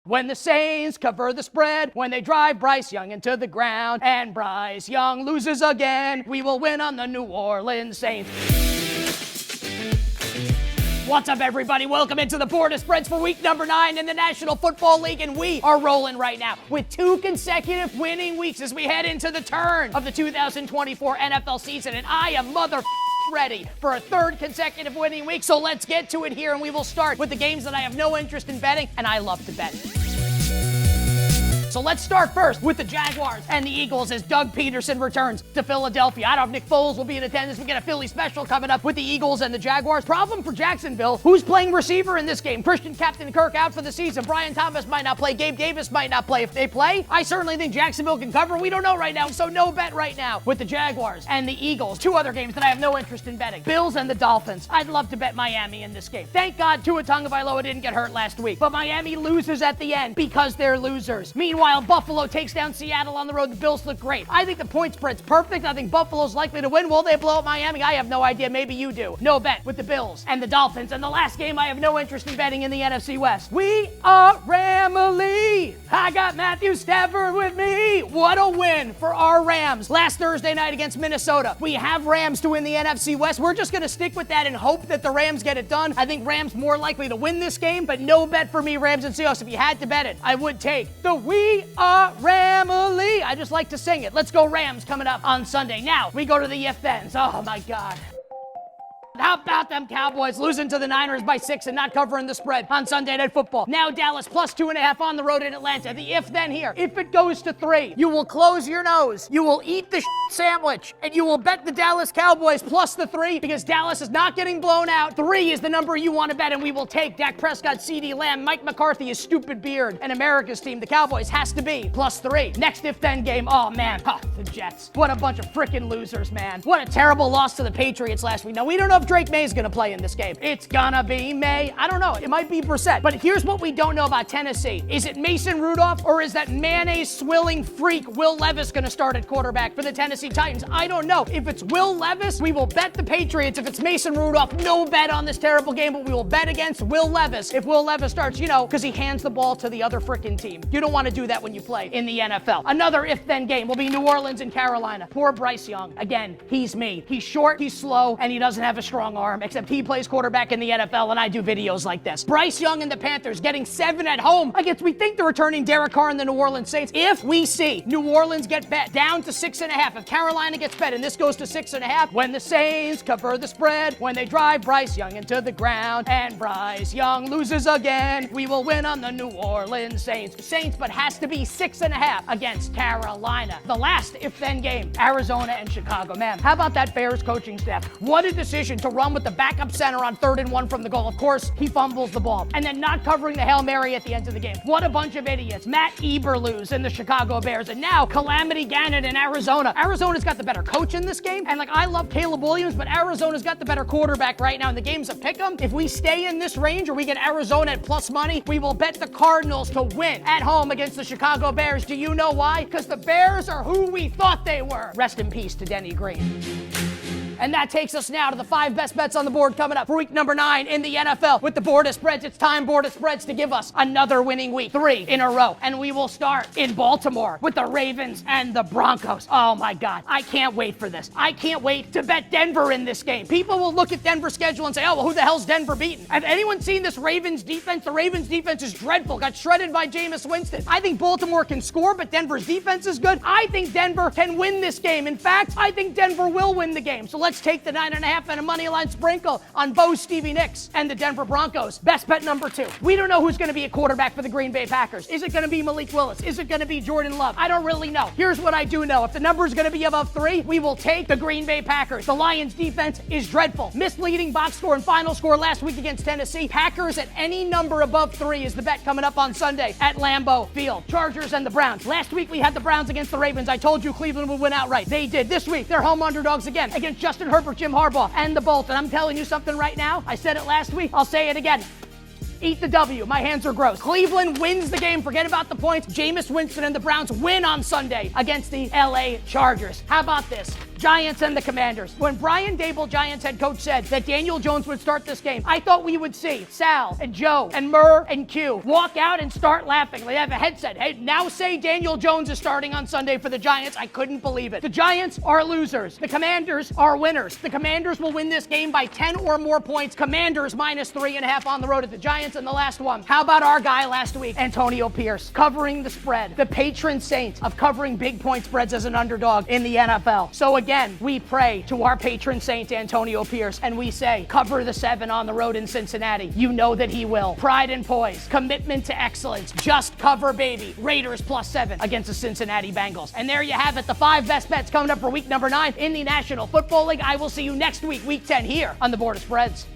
When the Saints cover the spread, when they drive Bryce Young into the ground, and Bryce Young loses again, we will win on the New Orleans Saints. What's up, everybody? Welcome into the Board of Spreads for week number 9 in the National Football League, and we are rolling right now with 2 consecutive winning weeks as we head into the turn of the 2024 NFL season, and I am ready for a 3rd consecutive winning week. So let's get to it here, and we will start with the games that I have no interest in betting, and I love to bet. So let's start first with the Jaguars and the Eagles as Doug Peterson returns to Philadelphia. I don't know if Nick Foles will be in attendance. We get a Philly special coming up with the Eagles and the Jaguars. Problem for Jacksonville, who's playing receiver in this game? Christian Captain Kirk out for the season. Brian Thomas might not play. Gabe Davis might not play. If they play, I certainly think Jacksonville can cover. We don't know right now, so no bet right now with the Jaguars and the Eagles. 2 other games that I have no interest in betting. Bills and the Dolphins. I'd love to bet Miami in this game. Thank God Tua Tagovailoa didn't get hurt last week, but Miami loses at the end because they're losers. Meanwhile, Buffalo takes down Seattle on the road. The Bills look great. I think the point spread's perfect. I think Buffalo's likely to win. Will they blow up Miami? I have no idea. Maybe you do. No bet with the Bills and the Dolphins. And the last game I have no interest in betting in the NFC West. We are Ramily. I got Matthew Stafford with me. What a win for our Rams last Thursday night against Minnesota. We have Rams to win the NFC West. We're just going to stick with that and hope that the Rams get it done. I think Rams more likely to win this game, but no bet for me, Rams and Seahawks. If you had to bet it, I would take the We Are Ramily. I just like to sing it. Let's go Rams coming up on Sunday. Now we go to the if-thens. Oh my God. How about them Cowboys losing to the Niners by 6 and not covering the spread on Sunday Night Football? Now Dallas plus 2.5 on the road in Atlanta. The if-then here. If it goes to 3, you will close your nose. You will eat the sandwich, and you will bet the Dallas Cowboys plus the 3 because Dallas is not getting blown out. 3 is the number you want to bet, and we will take Dak Prescott, CeeDee Lamb, Mike McCarthy, his stupid beard, and America's team. The Cowboys has to be plus 3. Next if-then game. Oh, man. The Jets. What a bunch of freaking losers, man. What a terrible loss to the Patriots last week. Now, we don't know if Drake May is going to play in this game. It's gonna be May. I don't know. It might be Brissett. But here's what we don't know about Tennessee. Is it Mason Rudolph or is that mayonnaise-swilling freak Will Levis going to start at quarterback for the Tennessee Titans? I don't know. If it's Will Levis, we will bet the Patriots. If it's Mason Rudolph, no bet on this terrible game, but we will bet against Will Levis. If Will Levis starts, because he hands the ball to the other freaking team. You don't want to do that when you play in the NFL. Another if-then game will be New Orleans and Carolina. Poor Bryce Young. Again, he's me. He's short, he's slow, and he doesn't have a strong arm, except he plays quarterback in the NFL, and I do videos like this. Bryce Young and the Panthers getting 7 at home against, we think, the returning Derek Carr and the New Orleans Saints. If we see New Orleans get bet down to 6.5, if Carolina gets bet and this goes to 6.5, when the Saints cover the spread, when they drive Bryce Young into the ground, and Bryce Young loses again, we will win on the New Orleans Saints, but has to be 6.5 against Carolina. The last if-then game, Arizona and Chicago. Man, how about that Bears coaching staff? What a decision to run with the backup center on 3rd and 1 from the goal. Of course, he fumbles the ball. And then not covering the Hail Mary at the end of the game. What a bunch of idiots. Matt Eberflus and the Chicago Bears. And now Calamity Gannon in Arizona. Arizona's got the better coach in this game. And I love Caleb Williams, but Arizona's got the better quarterback right now. And the game's a pick'em. If we stay in this range or we get Arizona at plus money, we will bet the Cardinals to win at home against the Chicago Bears. Do you know why? Because the Bears are who we thought they were. Rest in peace to Denny Green. And that takes us now to the 5 best bets on the board coming up for week number 9 in the NFL. With the Board of Spreads, it's time, Board of Spreads, to give us another winning week. 3 in a row. And we will start in Baltimore with the Ravens and the Broncos. Oh my God. I can't wait for this. I can't wait to bet Denver in this game. People will look at Denver's schedule and say, oh, well, who the hell's Denver beating? Have anyone seen this Ravens defense? The Ravens defense is dreadful. Got shredded by Jameis Winston. I think Baltimore can score, but Denver's defense is good. I think Denver can win this game. In fact, I think Denver will win the game. So let's take the 9.5 and a money line sprinkle on Bo Stevie Nicks and the Denver Broncos. Best bet number 2. We don't know who's going to be a quarterback for the Green Bay Packers. Is it going to be Malik Willis? Is it going to be Jordan Love? I don't really know. Here's what I do know. If the number is going to be above 3, we will take the Green Bay Packers. The Lions defense is dreadful. Misleading box score and final score last week against Tennessee. Packers at any number above 3 is the bet coming up on Sunday at Lambeau Field. Chargers and the Browns. Last week we had the Browns against the Ravens. I told you Cleveland would win outright. They did. This week they're home underdogs again against Justin Herbert, Jim Harbaugh, and the Bolts. And I'm telling you something right now. I said it last week. I'll say it again. Eat the W. My hands are gross. Cleveland wins the game. Forget about the points. Jameis Winston and the Browns win on Sunday against the LA Chargers. How about this? Giants and the Commanders. When Brian Daboll, Giants head coach, said that Daniel Jones would start this game, I thought we would see Sal and Joe and Murr and Q walk out and start laughing. They have a headset. Hey, now say Daniel Jones is starting on Sunday for the Giants. I couldn't believe it. The Giants are losers. The Commanders are winners. The Commanders will win this game by 10 or more points. Commanders -3.5 on the road at the Giants. And the last one, how about our guy last week, Antonio Pierce, covering the spread, the patron saint of covering big point spreads as an underdog in the NFL. So again, we pray to our patron saint, Antonio Pierce, and we say, cover the 7 on the road in Cincinnati. You know that he will. Pride and poise, commitment to excellence, just cover, baby. Raiders +7 against the Cincinnati Bengals. And there you have it, the 5 best bets coming up for week number 9 in the National Football League. I will see you next week, week 10 here on the Board of Spreads.